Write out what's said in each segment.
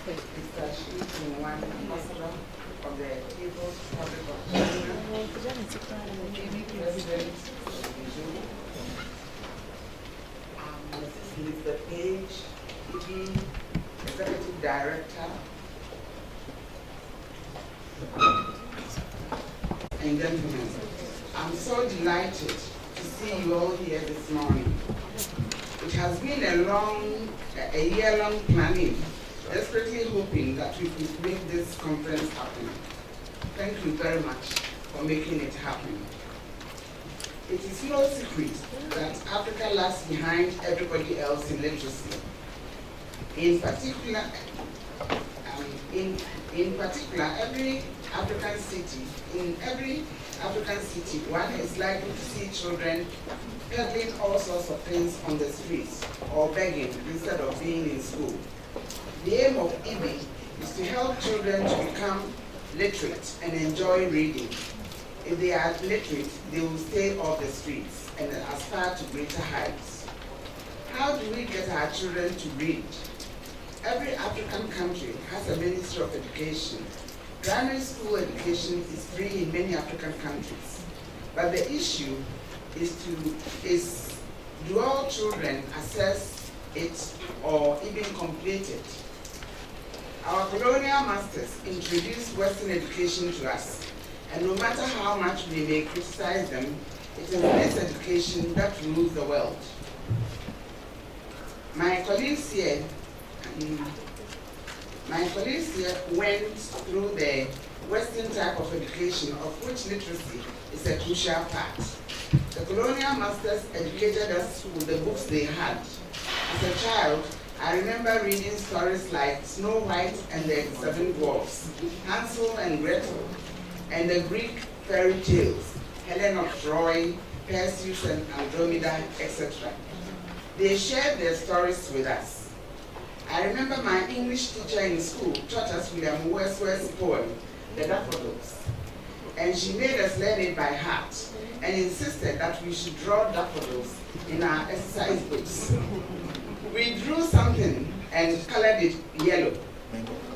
Mr. Shi one ambassador of the People's Republic of China, President of the Mr. Page, IBBY Executive Director, and gentlemen, I'm so delighted to see you all here this morning. It has been a year-long planning, desperately hoping that we could make this conference happen. Thank you very much for making it happen. It is no secret that Africa lags behind everybody else in literacy. In particular, every African city, one is likely to see children peddling all sorts of things on the streets or begging instead of being in school. The aim of IBBY is to help children to become literate and enjoy reading. If they are literate, they will stay off the streets and aspire to greater heights. How do we get our children to read? Every African country has a Ministry of Education. Primary school education is free in many African countries. But the issue is do all children access it or even complete it? Our colonial masters introduced Western education to us, and no matter how much we may criticize them, it is this education that rules the world. My colleagues here went through the Western type of education, of which literacy is a crucial part. The colonial masters educated us with the books they had. As a child, I remember reading stories like Snow White and the Seven Dwarfs, Hansel and Gretel, and the Greek fairy tales, Helen of Troy, Perseus and Andromeda, etc. They shared their stories with us. I remember my English teacher in school taught us William Wordsworth's poem, The Daffodils, and she made us learn it by heart and insisted that we should draw daffodils in our exercise books. We drew something and colored it yellow.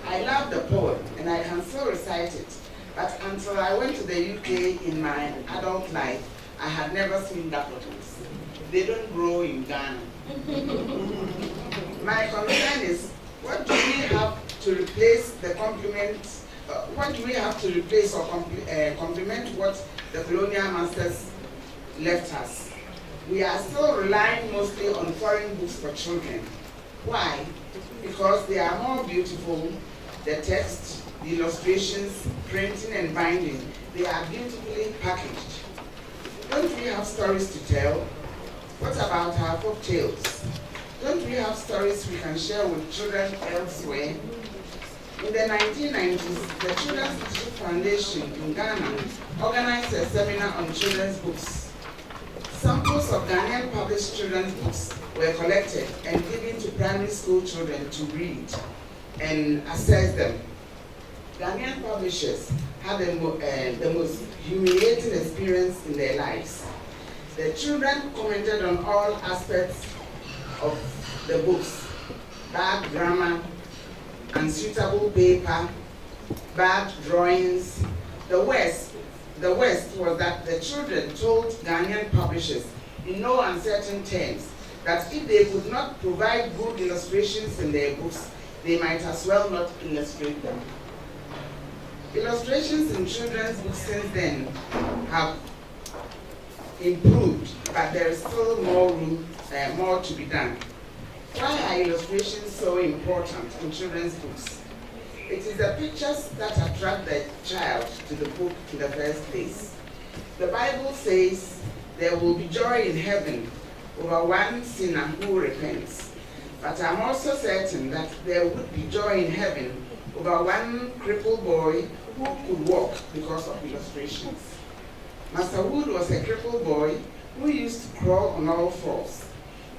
I love the poem and I can still recite it, but until I went to the UK in my adult life, I had never seen daffodils. They don't grow in Ghana. My concern is, what do we have to replace the complement? What do we have to replace or complement what the colonial masters left us? We are still relying mostly on foreign books for children. Why? Because they are more beautiful. The text, the illustrations, printing and binding, they are beautifully packaged. Don't we have stories to tell? What about our folk tales? Don't we have stories we can share with children elsewhere? In the 1990s, the Children's Literature Foundation in Ghana organized a seminar on children's books. Samples of Ghanaian published children's books were collected and given to primary school children to read and assess them. Ghanaian publishers had the most humiliating experience in their lives. The children commented on all aspects of the books: bad grammar, unsuitable paper, bad drawings. The worst was that the children told Ghanaian publishers in no uncertain terms that if they could not provide good illustrations in their books, they might as well not illustrate them. Illustrations in children's books since then have improved, but there is still more to be done. Why are illustrations so important in children's books? It is the pictures that attract the child to the book in the first place. The Bible says there will be joy in heaven over one sinner who repents. But I'm also certain that there would be joy in heaven over one crippled boy who could walk because of illustrations. Master Wood was a crippled boy who used to crawl on all fours.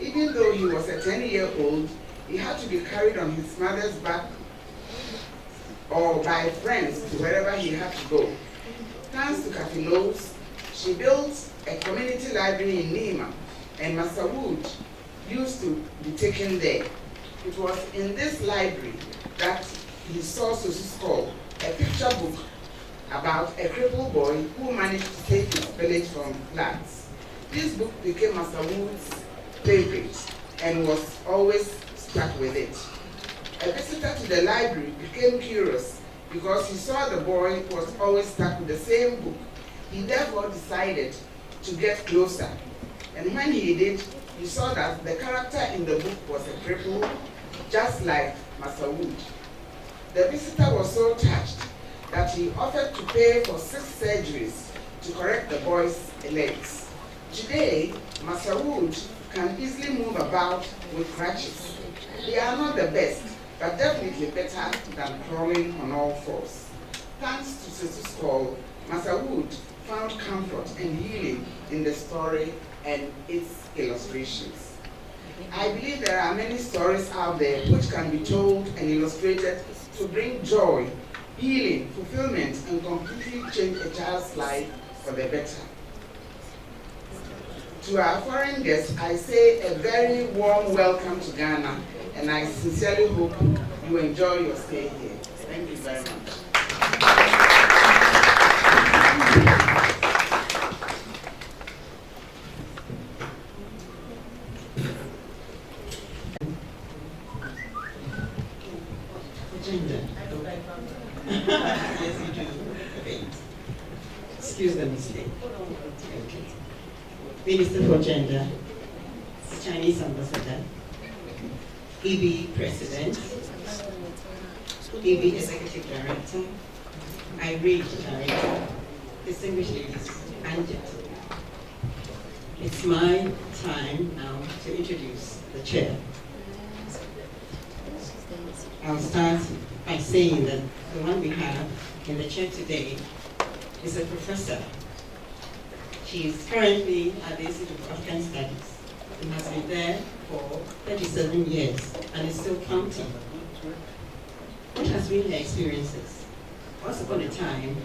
Even though he was a 10-year-old, he had to be carried on his mother's back or by friends to wherever he had to go. Thanks to Kathy Knowles, she built a community library in Nima, and Master Wood used to be taken there. It was in this library that he saw Susu's Call, a picture book about a crippled boy who managed to take his village from floods. This book became Master Wood's favorite and was always stuck with it. A visitor to the library became curious because he saw the boy was always stuck with the same book. He therefore decided to get closer. And when he did, he saw that the character in the book was a cripple, just like Master Wood. The visitor was so touched that he offered to pay for 6 surgeries to correct the boy's legs. Today, Master Wood can easily move about with crutches. They are not the best, but definitely better than crawling on all fours. Thanks to Susu's Call, Master Wood found comfort and healing in the story and its illustrations. I believe there are many stories out there which can be told and illustrated to bring joy, healing, fulfillment, and completely change a child's life for the better. To our foreign guests, I say a very warm welcome to Ghana, and I sincerely hope you enjoy your stay here. Thank you very much. Yes, you do. Wait. Excuse the mistake. Okay. Minister for Gender, Chinese Ambassador, IBBY President, IBBY Executive Director, IBBY Director, distinguished ladies and gentlemen. It's my time now to introduce the chair. I'll start by saying that the one we have in the chair today is a professor. She is currently at the Institute of African Studies and has been there for 37 years and is still counting. What has been her experiences? Once upon a time,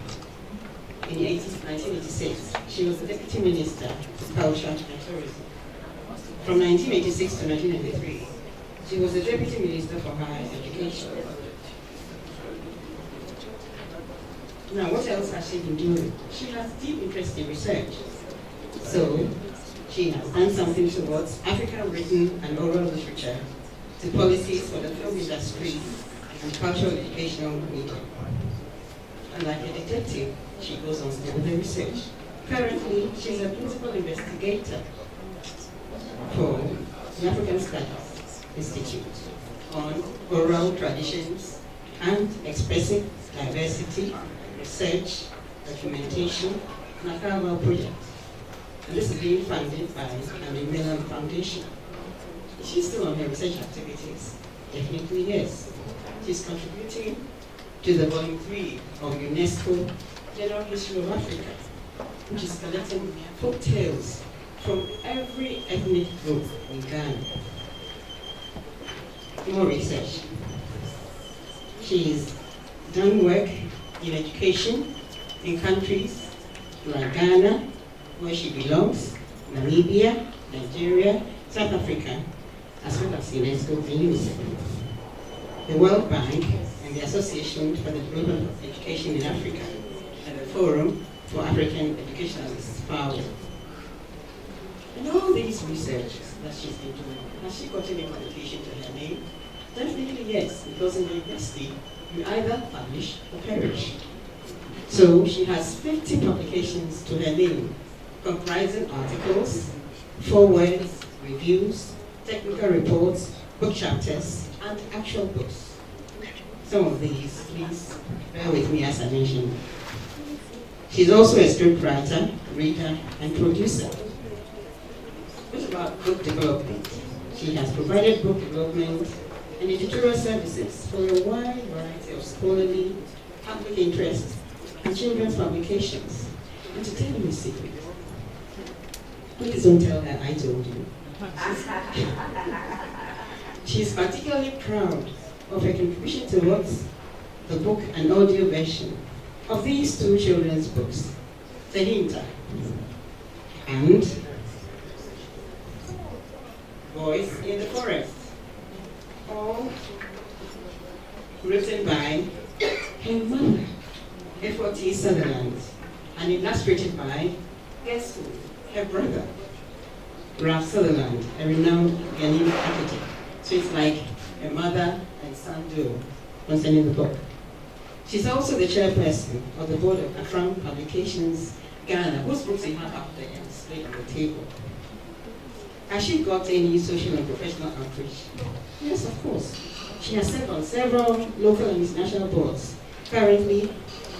in 1986, she was the Deputy Minister for Culture and Tourism. From 1986 to 1993, she was the Deputy Minister for Higher Education. Now, what else has she been doing? She has deep interest in research. So, she has done something towards African written and oral literature, to policies for the film industry and cultural educational media. And like a detective, she goes on still with the research. Currently, she's a principal investigator for the African Studies Institute on oral traditions and expressive diversity, research, documentation, and archival project. And this is being funded by the Mellon Foundation. Is she still on her research activities? Definitely yes. She's contributing to the Volume 3 of UNESCO General History of Africa, which is collecting folk tales from every ethnic group in Ghana. More research. She's done work in education in countries like Ghana, where she belongs, Namibia, Nigeria, South Africa, as well as UNESCO and UNICEF. The World Bank and the Association for the Development of Education in Africa, and the Forum for African Educationalists, FAO. And all these research that she's been doing, has she got any qualification to her name? Definitely yes, because in the university, you either publish or perish. So she has 50 publications to her name, comprising articles, forewords, reviews, technical reports, book chapters, and actual books. Some of these, please bear with me as I mentioned. She's also a scriptwriter, reader, and producer. What about book development? She has provided book development and editorial services for a wide variety of scholarly, public interest, and children's publications. And to tell you a secret, please don't tell her I told you. She's particularly proud of her contribution towards the book and audio version of these 2 children's books, The Hinter and Voice in the Forest. All written by her mother, F.O.T. Sutherland, and illustrated by, guess who? Her brother, Ralph Sutherland, a renowned Ghanaian architect. So it's like a mother and son duo concerning the book. She's also the chairperson of the board of Afram Publications Ghana, whose books you have up there and displayed on the table. Has she got any social and professional outreach? Yes, of course. She has served on several local and international boards. Currently,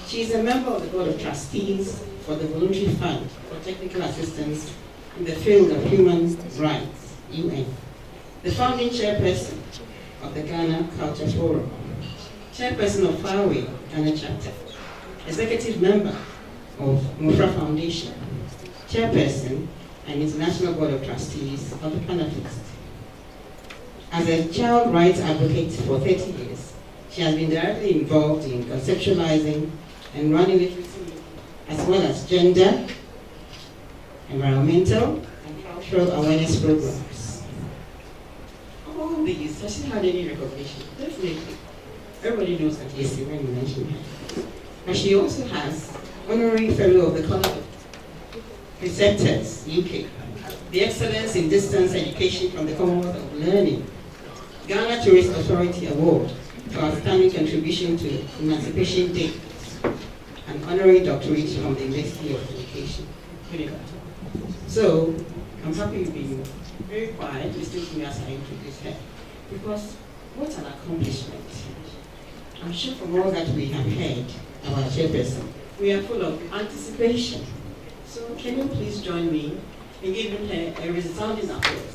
she is a member of the Board of Trustees for the Voluntary Fund for Technical Assistance in the field of human rights, UN. The founding chairperson of the Ghana Culture Forum, chairperson of Faraway Ghana Chapter, executive member of Mofra Foundation, chairperson and International Board of Trustees of the Panafist. As a child rights advocate for 30 years, she has been directly involved in conceptualizing and running literacy as well as gender, environmental, and cultural awareness programs. All these, has she had any recognition? Definitely. Everybody knows that yes, when you mention her. But she also has honorary fellow of the College of Preceptors, UK, the Excellence in Distance Education from the Commonwealth of Learning, Ghana Tourist Authority Award for outstanding contribution to Emancipation Day, and honorary doctorate from the University of Education. So, I'm happy you've been very quiet listening to me as I introduce her, because what an accomplishment. I'm sure from all that we have heard about our chairperson, we are full of anticipation. So can you please join me in giving her a resounding applause?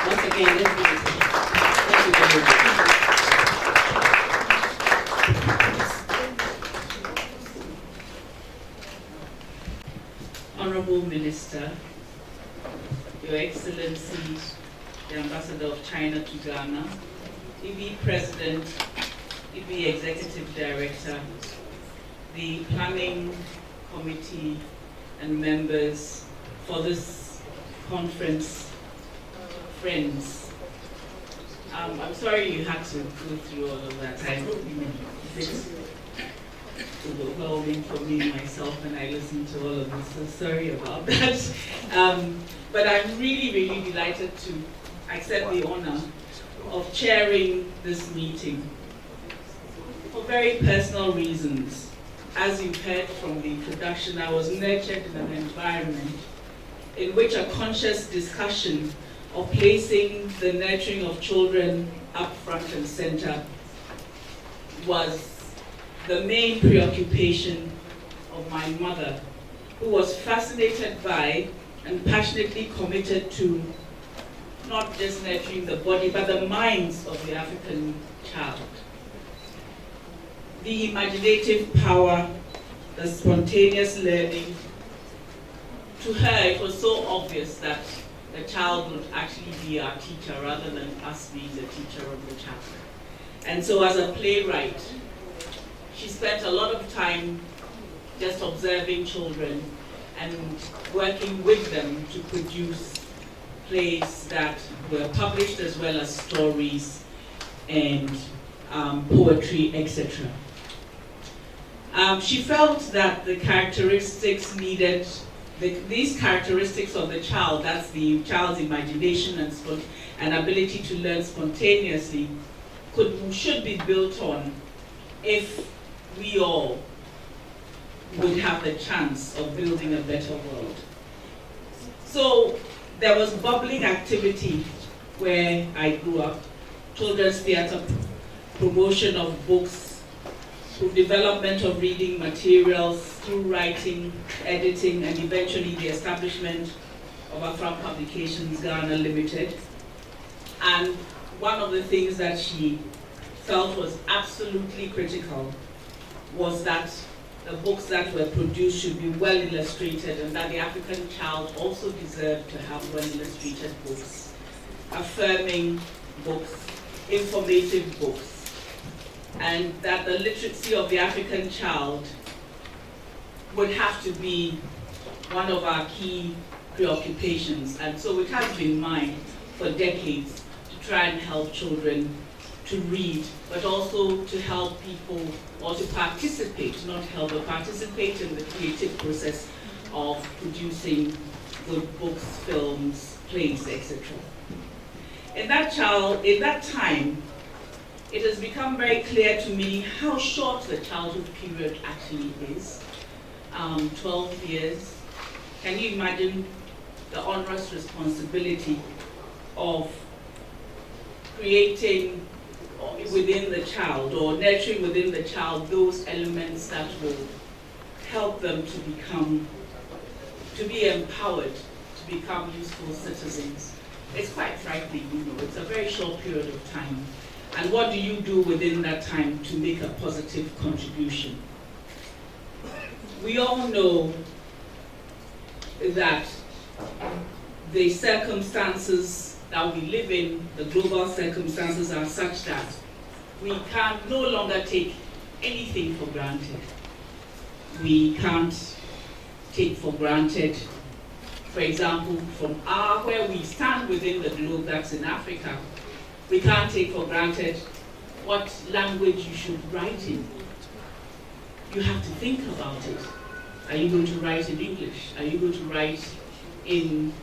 Once again, let's give it to her. Thank you very much. Honorable Minister, Your Excellency, the Ambassador of China to Ghana, IBBY President, IBBY Executive Director, the Planning Committee and members for this conference, friends. I'm sorry you had to go through all of that. I hope it's overwhelming for me myself when I listen to all of this, so sorry about that. But I'm really, really delighted to accept the honor of chairing this meeting for very personal reasons. As you've heard from the introduction, I was nurtured in an environment in which a conscious discussion of placing the nurturing of children up front and center was the main preoccupation of my mother, who was fascinated by and passionately committed to not just nurturing the body, but the minds of the African child. The imaginative power, the spontaneous learning. To her, it was so obvious that the child would actually be our teacher rather than us being the teacher of the child. And so as a playwright, she spent a lot of time just observing children and working with them to produce plays that were published as well as stories and poetry, etc. She felt that the characteristics needed, these characteristics of the child, that's the child's imagination and ability to learn spontaneously, should be built on if we all would have the chance of building a better world. So there was bubbling activity where I grew up, children's theater, promotion of books, through development of reading materials, through writing, editing, and eventually the establishment of Afram Publications Ghana Limited. And one of the things that she felt was absolutely critical was that the books that were produced should be well illustrated, and that the African child also deserved to have well illustrated books, affirming books, informative books, and that the literacy of the African child would have to be one of our key preoccupations. And so it has been mine for decades to try and help children to read, but also to help people, or to participate, not help, but participate in the creative process of producing good books, films, plays, etc. In that time, it has become very clear to me how short the childhood period actually is. 12 years. Can you imagine the onerous responsibility of creating within the child, or nurturing within the child, those elements that will help them to be empowered, to become useful citizens? It's quite frightening, you know. It's a very short period of time. And what do you do within that time to make a positive contribution? We all know that the circumstances that we live in, the global circumstances, are such that we can no longer take anything for granted. We can't take for granted, for example, from where we stand within the globe, that's in Africa, we can't take for granted what language you should write in. You have to think about it. Are you going to write in English? Are you going to write in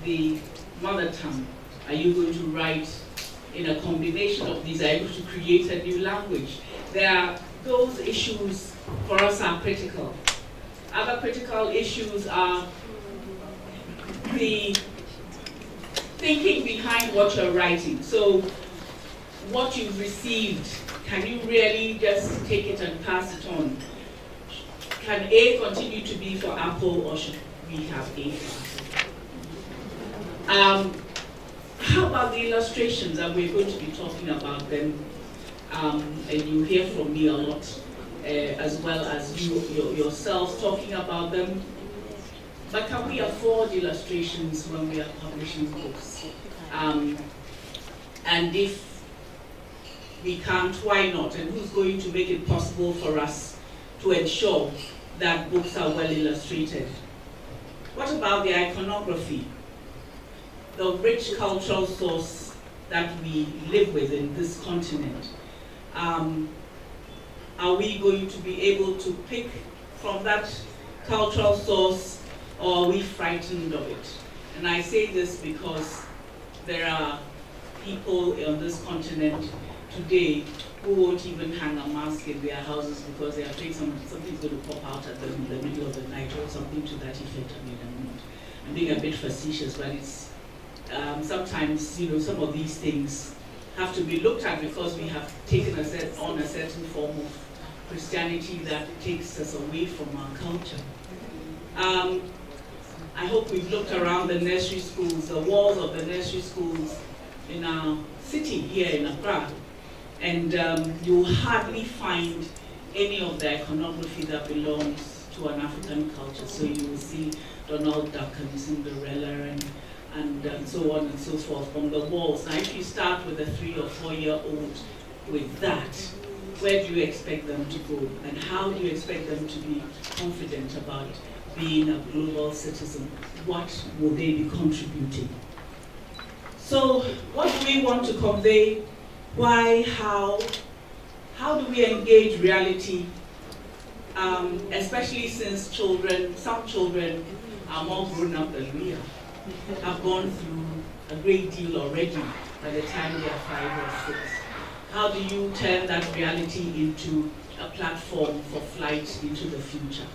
the mother tongue? Are you going to write in a combination of these? Are you going to create a new language? Those issues for us are critical. Other critical issues are the thinking behind what you're writing. So what you've received, can you really just take it and pass it on? Can A continue to be for Apple, or should we have A for Apple? How about the illustrations? And we're going to be talking about them, and you hear from me a lot, as well as you yourselves talking about them. But can we afford illustrations when we are publishing books? And if we can't, why not? And who's going to make it possible for us to ensure that books are well illustrated? What about the iconography? The rich cultural source that we live with in this continent. Are we going to be able to pick from that cultural source, or are we frightened of it? And I say this because there are people on this continent today who won't even hang a mask in their houses because they are afraid something's going to pop out at them in the middle of the night, or something to that effect. I mean, I'm being a bit facetious, but it's sometimes, you know, some of these things have to be looked at because we have taken on a certain form of Christianity that takes us away from our culture. I hope we've looked around the nursery schools, the walls of the nursery schools in our city here in Accra, and you'll hardly find any of the iconography that belongs to an African culture. So you will see Donald Duck and Cinderella and so on and so forth on the walls. Now if you start with a 3 or 4 year old with that, where do you expect them to go? And how do you expect them to be confident about being a global citizen? What will they be contributing? So what do we want to convey? Why? How? How do we engage reality? Especially since some children are more grown up than we are, have gone through a great deal already by the time they are 5 or 6. How do you turn that reality into a platform for flight into the future?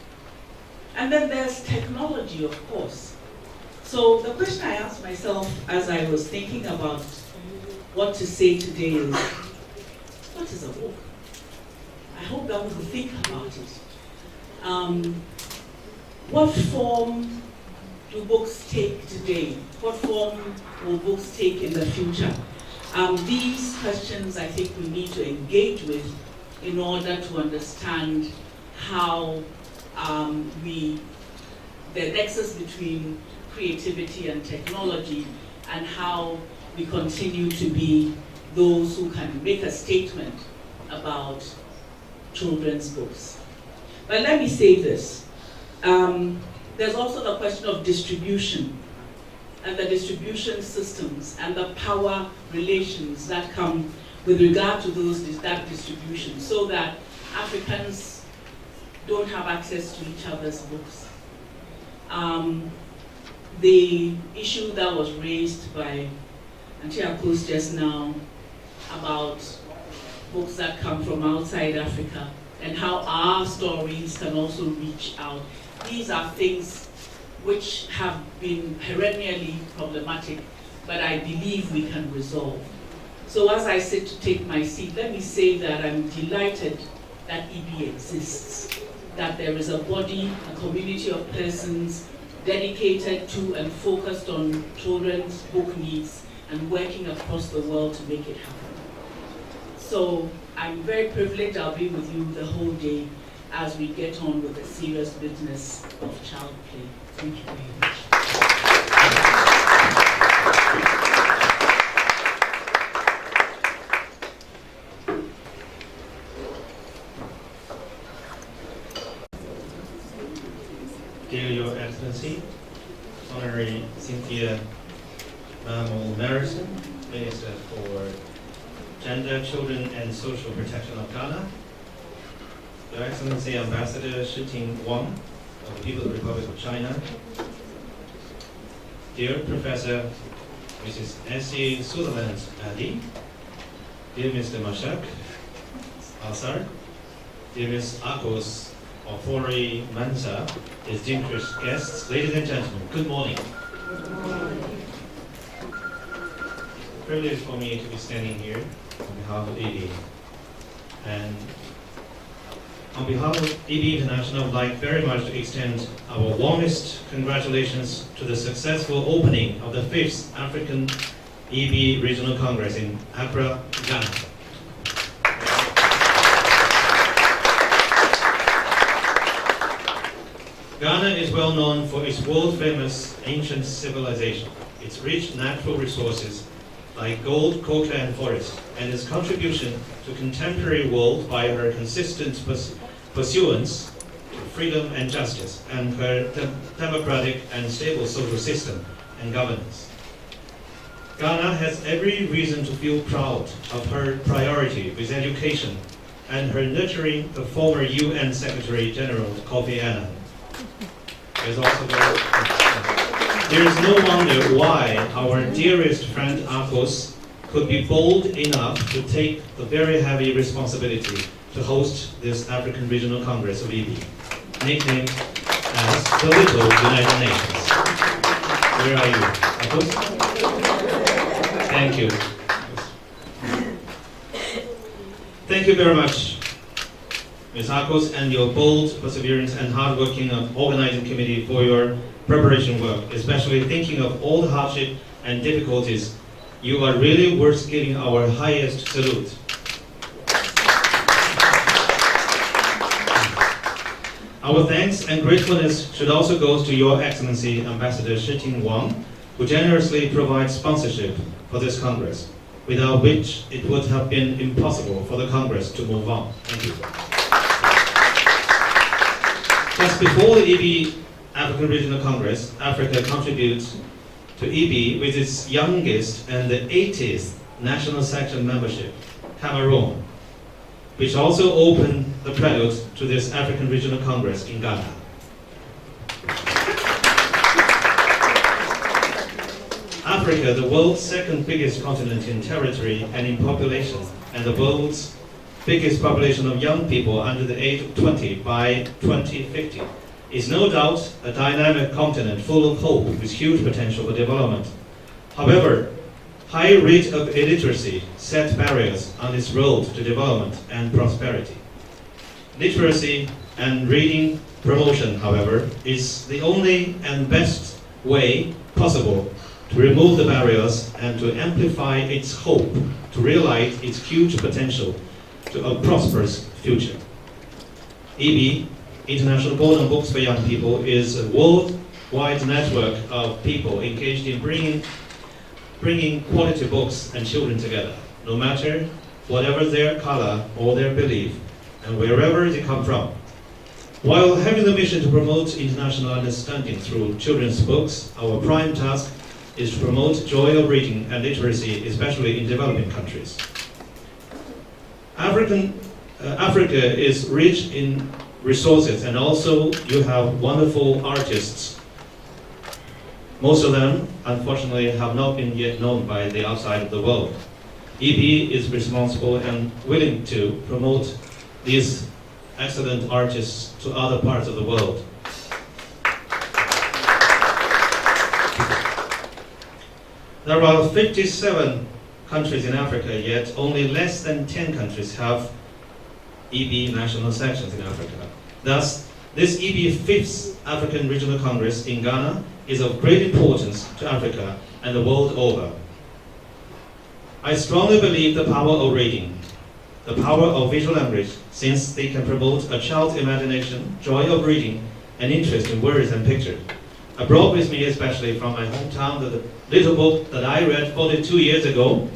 And then there's technology, of course. So the question I asked myself as I was thinking about what to say today is, what is a book? I hope that we will think about it. What form do books take today? What form will books take in the future? These questions I think we need to engage with in order to understand how the nexus between creativity and technology, and how we continue to be those who can make a statement about children's books. But let me say this. There's also the question of distribution. and the distribution systems and the power relations that come with regard to that distribution, so that Africans don't have access to each other's books. The issue that was raised by Auntie Akos just now about books that come from outside Africa and how our stories can also reach out. These are things which have been perennially problematic, but I believe we can resolve. So as I sit to take my seat, let me say that I'm delighted that IBBY exists, that there is a body, a community of persons dedicated to and focused on children's book needs and working across the world to make it happen. So I'm very privileged I'll be with you the whole day as we get on with the serious business of child play. Thank you very much. Dear Your Excellency, Honorary Cynthia Mammal-Marison, Minister for Gender, Children and Social Protection of Ghana, Your Excellency Ambassador Shiting Wang of the People's Republic of China, dear Professor Mrs. S.E. Sutherland Ali, dear Mr. Mashak Alsar, dear Ms. Akos Ofori Mansa, distinguished guests, ladies and gentlemen, good morning. Privilege for me to be standing here on behalf of IBBY. And on behalf of IBBY International, I would like very much to extend our warmest congratulations to the successful opening of the 5th African IBBY Regional Congress in Accra, Ghana. Ghana is well known for its world-famous ancient civilization, its rich natural resources like gold, coca, and forest, and its contribution to contemporary world by her consistent pursuance to freedom and justice, and her democratic and stable social system and governance. Ghana has every reason to feel proud of her priority with education and her nurturing the former UN Secretary General Kofi Annan. There is no wonder why our dearest friend Akos could be bold enough to take the very heavy responsibility to host this African Regional Congress of IBBY, nicknamed as the Little United Nations. Where are you, Akos? Thank you. Thank you very much, Ms. Akos, and your bold perseverance and hardworking organizing committee for your preparation work, especially thinking of all the hardship and difficulties. You are really worth giving our highest salute. Our thanks and gratefulness should also go to Your Excellency Ambassador Shiting Wang, who generously provides sponsorship for this Congress, without which it would have been impossible for the Congress to move on. Thank you. Just before the IBBY African Regional Congress, Africa contributes to IBBY with its youngest and the 80th national section membership, Cameroon, which also opened the prelude to this African Regional Congress in Ghana. Africa, the world's second biggest continent in territory and in population, and the world's biggest population of young people under the age of 20 by 2050, is no doubt a dynamic continent full of hope with huge potential for development. However, high rate of illiteracy set barriers on its road to development and prosperity. Literacy and reading promotion, however, is the only and best way possible to remove the barriers and to amplify its hope to realize its huge potential to a prosperous future. IBBY, International Board on Books for Young People, is a worldwide network of people engaged in bringing quality books and children together, no matter whatever their color or their belief, and wherever they come from. While having the mission to promote international understanding through children's books, our prime task is to promote joy of reading and literacy, especially in developing countries. Africa is rich in resources, and also you have wonderful artists. Most of them, unfortunately, have not been yet known by the outside of the world. IBBY is responsible and willing to promote these excellent artists to other parts of the world. There are 57 countries in Africa, yet only less than 10 countries have IBBY national sections in Africa. Thus, this IBBY 5th African Regional Congress in Ghana is of great importance to Africa and the world over. I strongly believe the power of reading, the power of visual language, since they can promote a child's imagination, joy of reading, and interest in words and pictures. I brought with me, especially from my hometown, the little book that I read 42 years ago,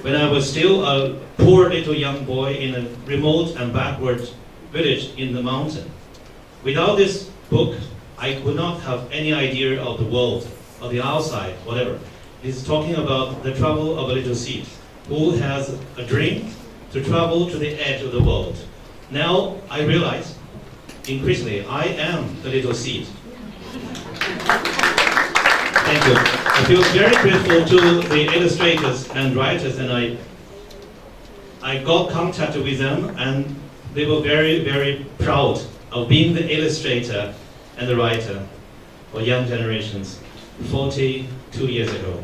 when I was still a poor little young boy in a remote and backward village in the mountain. Without this book, I could not have any idea of the world, or the outside, whatever. It is talking about the travel of a little seed, who has a dream to travel to the edge of the world. Now I realize, increasingly, I am the little seed. Thank you. I feel very grateful to the illustrators and writers, and I got contact with them, and they were very, very proud of being the illustrator and the writer for young generations 42 years ago.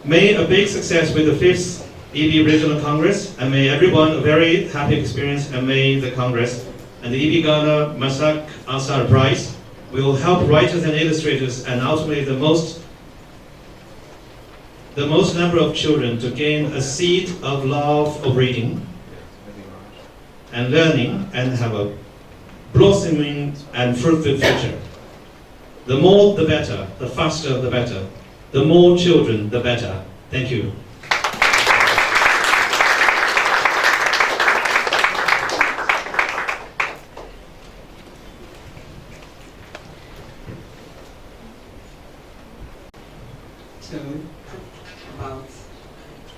May a big success with the 5th IBBY Regional Congress, and may everyone a very happy experience, and may the Congress and the IBBYGhana Masak Asar Prize will help writers and illustrators, and ultimately the most number of children to gain a seed of love of reading and learning, and have a blossoming and fruitful future. The more the better, the faster the better. The more children, the better. Thank you. So, about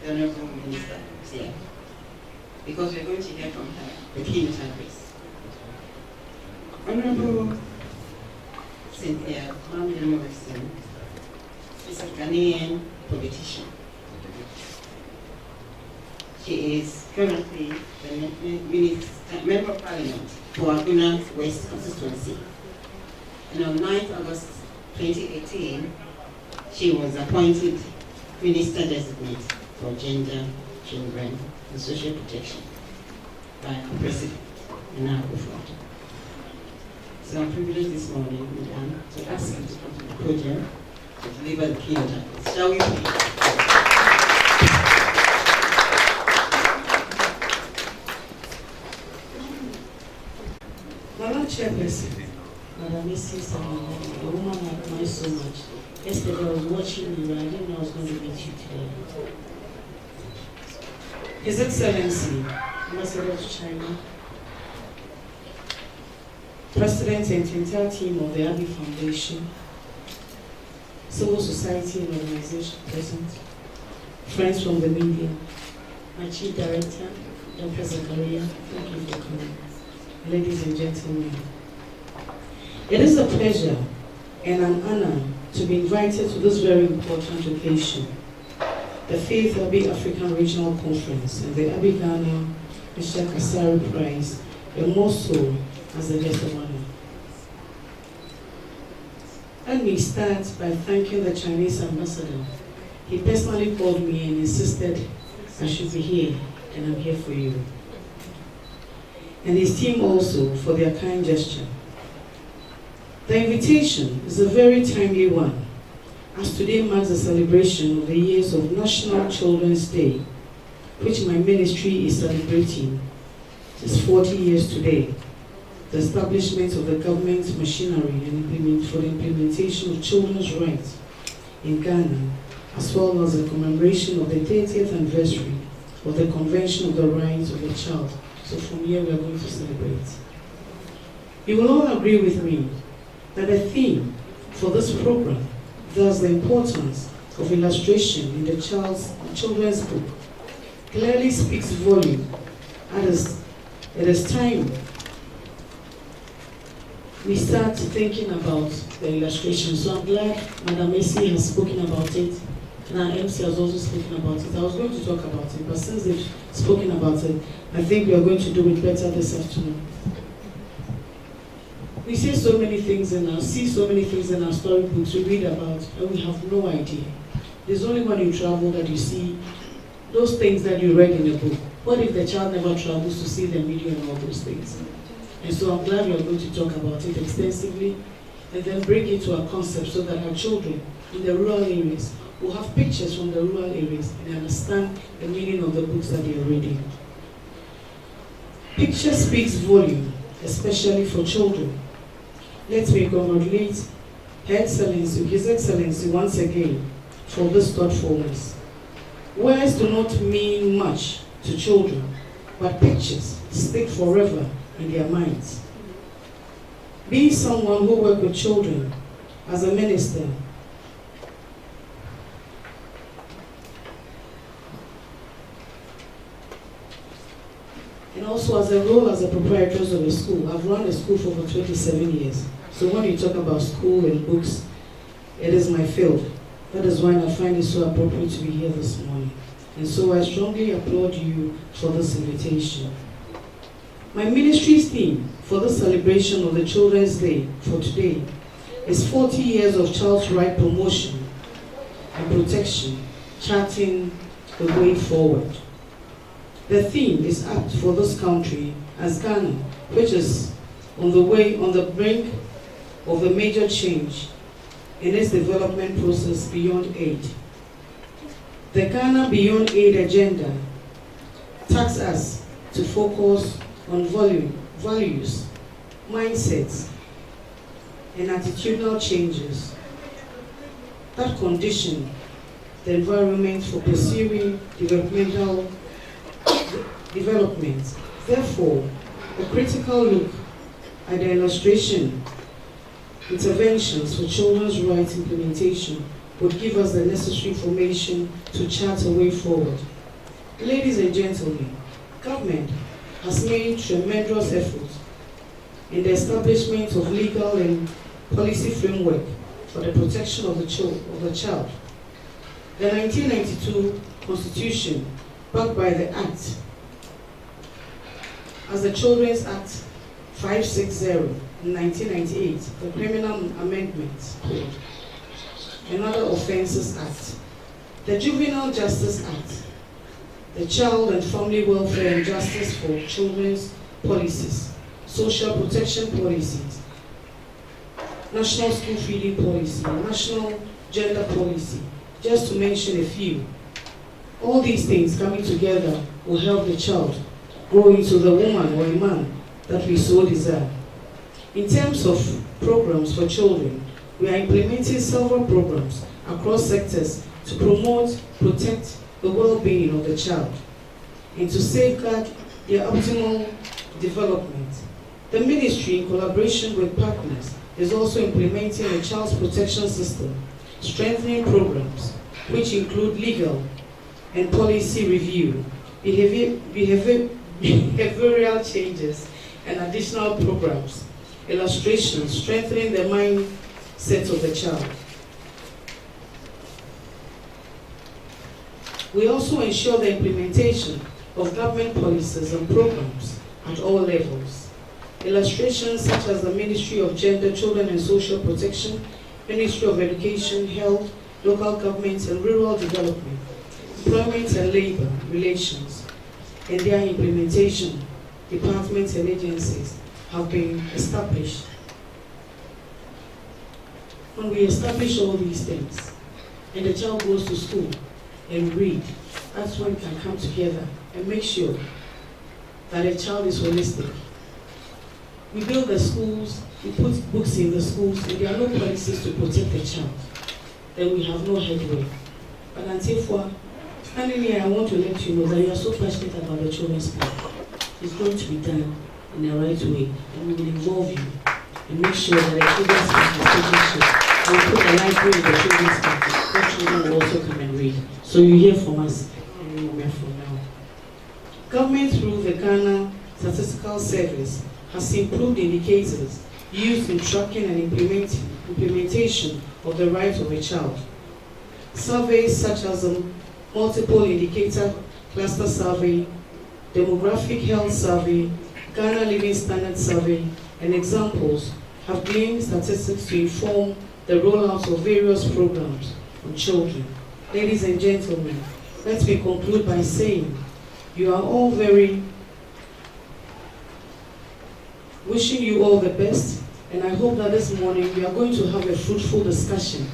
the Honorable Minister here, because we're going to hear from her, the keynote address. Honorable Cynthia Mamdemolison is a Ghanaian politician. She is currently the Member of Parliament for Aguna West constituency. And on 9th August 2018, she was appointed Minister Designate for Gender, Children and Social Protection by our President, Nana Akufo-Addo. So I'm privileged this morning, Madam, to ask you to come to the podium to deliver the keynote address. Shall we please? Madam Chairperson, Madam Mrs. a woman I admire so much. Yesterday I was watching you, but I didn't know I was going to meet you today. His Excellency, Ambassador to China, President and the entire team of the IBBY Foundation, civil society and organization present, friends from the media, my Chief Director, Dr. Zakaria, thank you for coming. Ladies and gentlemen, it is a pleasure and an honor to be invited to this very important occasion, the 5th IBBY African Regional Conference and the IBBYGhana Mr. Kasari Prize, and more so as a guest of honor. Let me start by thanking the Chinese ambassador. He personally called me and insisted I should be here, and I'm here for you. And his team also for their kind gesture. The invitation is a very timely one, as today marks the celebration of the years of National Children's Day, which my ministry is celebrating. It's 40 years today. The establishment of the government machinery and for the implementation of children's rights in Ghana, as well as the commemoration of the 30th anniversary of the Convention of the Rights of the Child. So from here we are going to celebrate. You will all agree with me that the theme for this program, thus the importance of illustration in the children's book, clearly speaks volume. It is time we start thinking about the illustration. So I'm glad Madam Messi has spoken about it, and our MC has also spoken about it. I was going to talk about it, but since they've spoken about it, I think we are going to do it better this afternoon. We see so many things in our storybooks we read about, and we have no idea. There's only when you travel that you see those things that you read in the book. What if the child never travels to see the video and all those things? And so I'm glad we are going to talk about it extensively and then bring it to our concept so that our children in the rural areas will have pictures from the rural areas and understand the meaning of the books that they are reading. Picture speaks volume, especially for children. Let me congratulate His Excellency once again for this thoughtfulness. Words do not mean much to children, but pictures stick forever in their minds. Being someone who works with children as a minister, and also as a role as a proprietress of a school. I've run a school for over 27 years. So when you talk about school and books, it is my field. That is why I find it so appropriate to be here this morning. And so I strongly applaud you for this invitation. My ministry's theme for the celebration of the Children's Day for today is 40 years of child's right promotion and protection, charting the way forward. The theme is apt for this country as Ghana, which is on the brink of a major change in its development process beyond aid. The Ghana Beyond Aid agenda tasks us to focus on values, mindsets, and attitudinal changes that condition the environment for pursuing developmental development. Therefore, a critical look at the illustration interventions for children's rights implementation would give us the necessary information to chart a way forward. Ladies and gentlemen, government has made tremendous efforts in the establishment of legal and policy framework for the protection of the child. The 1992 Constitution, backed by the Act, as the Children's Act 560 in 1998, the Criminal Amendments Code, and Other Offences Act, the Juvenile Justice Act, the Child and Family Welfare and Justice for Children's Policies, Social Protection Policies, National School Feeding Policy, National Gender Policy, just to mention a few. All these things coming together will help the child grow into the woman or a man that we so desire. In terms of programs for children, we are implementing several programs across sectors to promote, protect the well-being of the child and to safeguard their optimal development. The ministry, in collaboration with partners, is also implementing a child's protection system, strengthening programs which include legal and policy review, behavioral changes, and additional programs, illustrations, strengthening the mindset of the child. We also ensure the implementation of government policies and programs at all levels. Illustrations such as the Ministry of Gender, Children and Social Protection, Ministry of Education, Health, Local Government and Rural Development, Employment and Labor Relations, and their implementation, departments and agencies have been established. When we establish all these things, and the child goes to school and read, that's when we can come together and make sure that a child is holistic. We build the schools, we put books in the schools, and there are no policies to protect the child. Then we have no headway. But until for standing here, I want to let you know that you are so passionate about the children's book. It's going to be done. in the right way, and we will involve you and make sure that the children's participation will put a library in the children's park where children will also come and read. So you hear from us anywhere from now. Government through the Ghana Statistical Service has improved indicators used in tracking and implementation of the rights of a child. Surveys such as the Multiple Indicator Cluster Survey, Demographic Health Survey, Ghana Living Standard Survey, and examples have gained statistics to inform the rollout of various programs on children. Ladies and gentlemen, let me conclude by saying you are all wishing you all the best, and I hope that this morning we are going to have a fruitful discussion.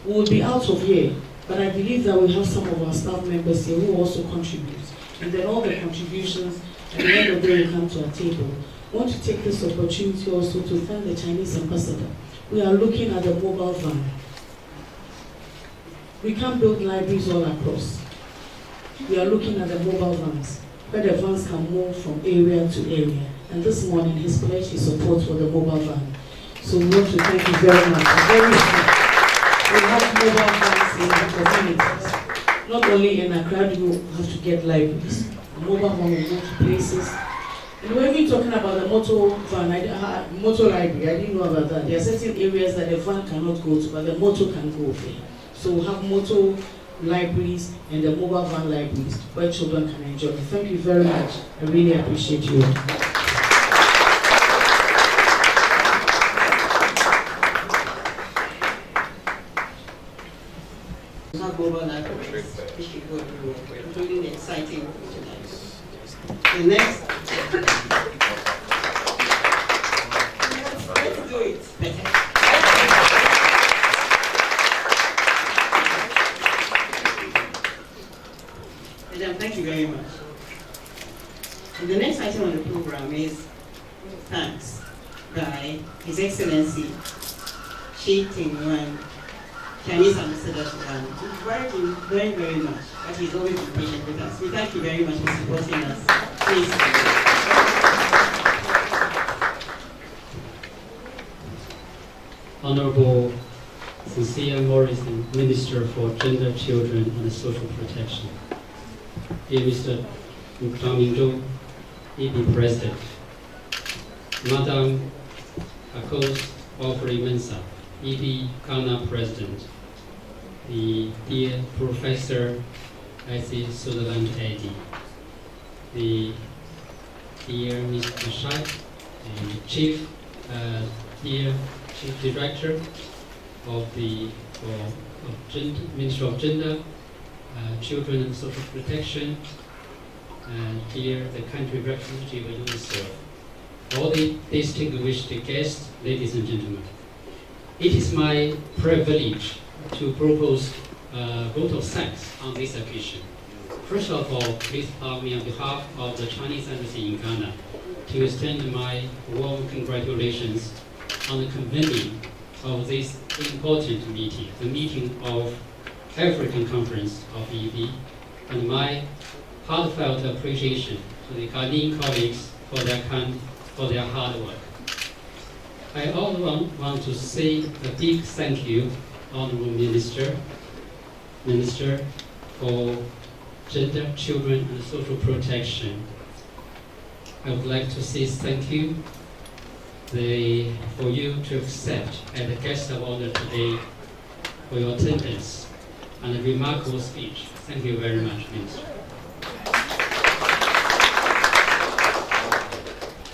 We will be out of here, but I believe that we have some of our staff members here who also contribute. And then all the contributions at the end of the day will come to our table. I want to take this opportunity also to thank the Chinese ambassador. We are looking at the mobile van. We can't build libraries all across. We are looking at the mobile vans, where the vans can move from area to area. And this morning, his pledge his support for the mobile van. So we want to thank you very much. Very soon, we have mobile vans in the communities. Not only in Accra do you have to get libraries. A mobile van will go to places. And when we're talking about the motor van, motor library, I didn't know about that. There are certain areas that the van cannot go to, but the motor can go there. So we have motor libraries and the mobile van libraries where children can enjoy. Thank you very much. I really appreciate you. We have mobile libraries, which we go through, including the exciting tonight. The next. Let's do it. Madam, thank you very much. And the next item on the program is thanks by His Excellency Shi Ting-Wan, Chinese ambassador to Ghana. Thank you very, very much. But he's always been patient with us. We thank you very much for supporting us. Please. Honorable Cecilia Morrison, Minister for Gender, Children and Social Protection. Dear Mr. Zhang Mingzhou, IBBY President. Madam Akos Aubrey Mensah, IBBYGhana President. The dear Professor I.C. Sutherland Eddy, the dear Mr. Shai, and dear Chief Director of the Ministry of Gender, Children and Social Protection, and dear the country representative of UNICEF, all the distinguished guests, ladies and gentlemen. It is my privilege to propose a vote of thanks on this occasion. First of all, please allow me on behalf of the Chinese Embassy in Ghana to extend my warm congratulations on the convening of this important meeting, the meeting of African Conference of IBBY, and my heartfelt appreciation to the Ghanaian colleagues for their hard work. I also want to say a big thank you, Honorable Minister for Gender, Children and Social Protection. I would like to say thank you for you to accept as a guest of honor today for your attendance and a remarkable speech. Thank you very much, Minister.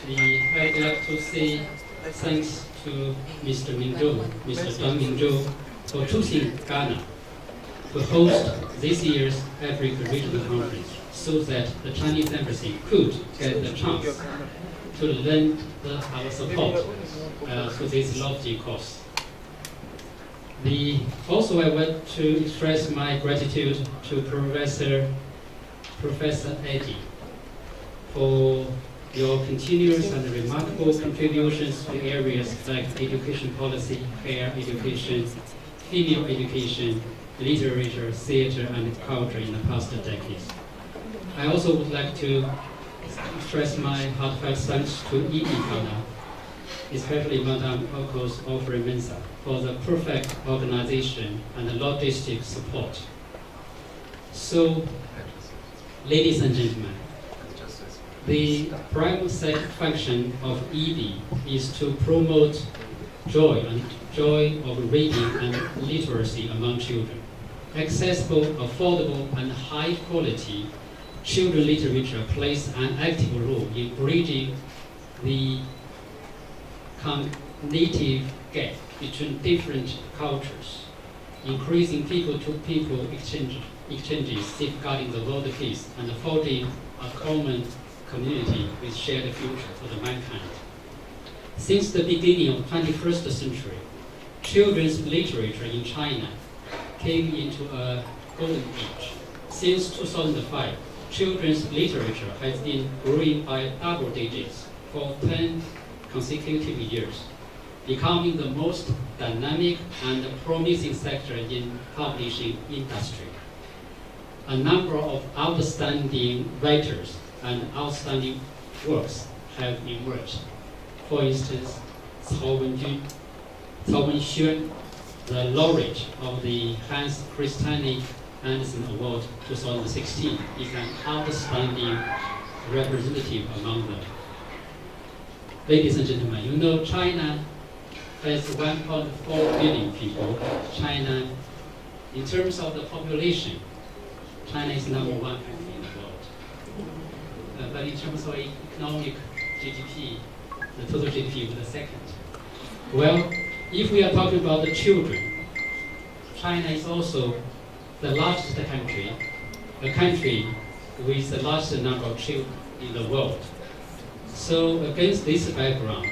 I'd like to say thanks to Mr. Zhang Mingzhou, for choosing Ghana to host this year's Africa Regional Conference so that the Chinese Embassy could get the chance to lend our support to this lofty cause. Also, I want to express my gratitude to Professor Eddy for your continuous and remarkable contributions to areas like education policy, higher education, female education, literature, theater, and culture in the past decades. I also would like to express my heartfelt thanks to IBBYGhana, especially Madame Okos Ofri-Mensah, for the perfect organization and the logistic support. So, ladies and gentlemen, the prime function of IBBY is to promote joy of reading and literacy among children. Accessible, affordable, and high quality children literature plays an active role in bridging the cognitive gap between different cultures, increasing people-to-people exchanges, safeguarding the world peace, and forging a common community with shared future for the mankind. Since the beginning of the 21st century, children's literature in China came into a golden age. Since 2005, children's literature has been growing by double digits for 10 consecutive years, becoming the most dynamic and promising sector in publishing industry. A number of outstanding writers and outstanding works have emerged. For instance, Cao Wenxuan, the laureate of the Hans Christian Andersen Award 2016, is an outstanding representative among them. Ladies and gentlemen, you know China has 1.4 billion people. China, in terms of the population, China is number one country in the world. But in terms of economic GDP, the total GDP was the second. Well, if we are talking about the children, China is also the largest country, a country with the largest number of children in the world. So against this background,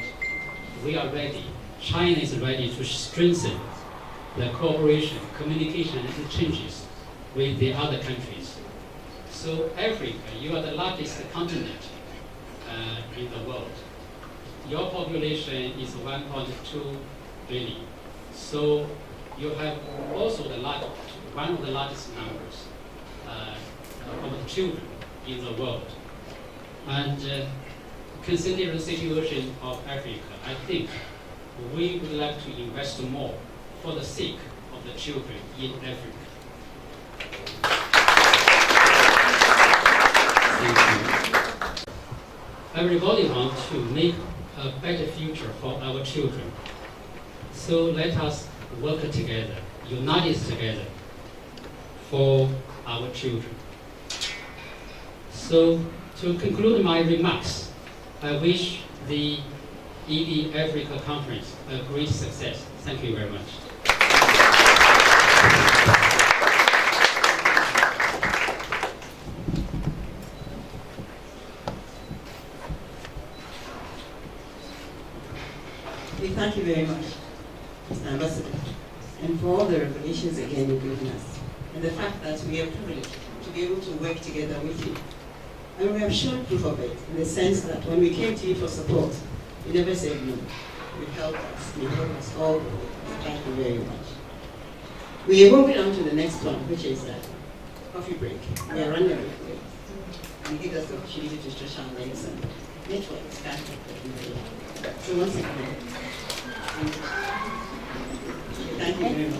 we are ready. China is ready to strengthen the cooperation, communication, and exchanges with the other countries. So Africa, you are the largest continent in the world. Your population is 1.2 billion. So you have also one of the largest numbers of children in the world. And considering the situation of Africa, I think we would like to invest more for the sake of the children in Africa. Thank you. Everybody wants to make a better future for our children. So let us work together, unite together for our children. So to conclude my remarks, I wish the IBBY Africa Conference a great success. Thank you very much. We thank you very much, Mr. Ambassador, and for all the revelations again you've given us, and the fact that we are privileged to be able to work together with you. And we have shown proof of it, in the sense that when we came to you for support, you never said no. You helped us. You helped us all. Thank you very much. We are moving on to the next one, which is coffee break. We are running a bit late. And give us the opportunity to stretch our legs and network start. So once again, thank you very much.